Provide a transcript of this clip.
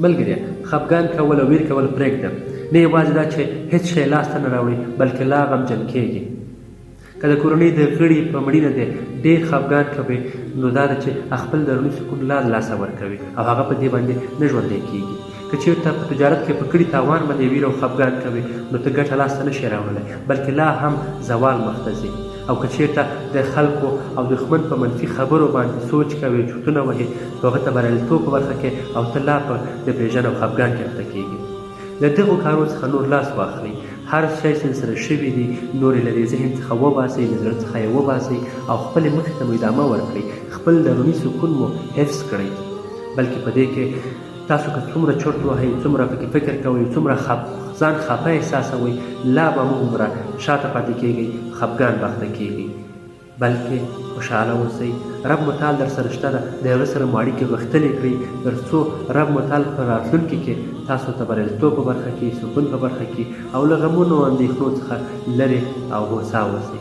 ملګريه، خفګان کول او ویر کول پرېږده. نه یوازې دا چې هېڅ شی لاسته نه راوړي، بلکې لا غمجن کېږي. که د کورنۍ د غړي په مړینه دې ډېر خفګان کوي، نو دا ده چې خپل دروني سکون لا د لاسه ورکوي او هغه په دې باندې نه ژوندی کېږي. که چېرته په تجارت کې په کړي تاوان باندې ویر او خفګان کوي، نو ته ګټه لاسته نه شې راوړلی، بلکې لا هم زوال مخ ته ځي. او که چېرته د خلکو او دښمن په منفي خبرو باندې سوچ کوې، چوټونه وهې، نو هغه ته بریالیتوب په برخه کې او ته لا په ډپریژن او خفګان کې اخته کېږي. له دغو کارونو څخه نور لاس واخلئ. هر شی چې سره شوي دي نور یې له دې ذهن څخه وباسئ، له زړه څخه یې وباسئ او خپلې مخې ته مو ادامه ورکړئ. خپل دروني سکون مو حفظ کړئ. بلکې په دې کې تاسو که څومره چرت وهئ، څومره پکې فکر کوئ، څومره ځان خفه احساسوئ، لا به مو هومره شاته پاتې کېږئ، خفګان به اخته کېږئ. بلکې خوشحاله اوسئ. رب متعال در سره شته ده، د هغه سره مو اړیکې غښتلې کړئ، تر څو رب متعال په راتلونکي کې تاسو ته بریالیتوب په برخه کې، سکون په برخه کې او له غمونو او اندېښنو څخه لرې او هوسا اوسئ.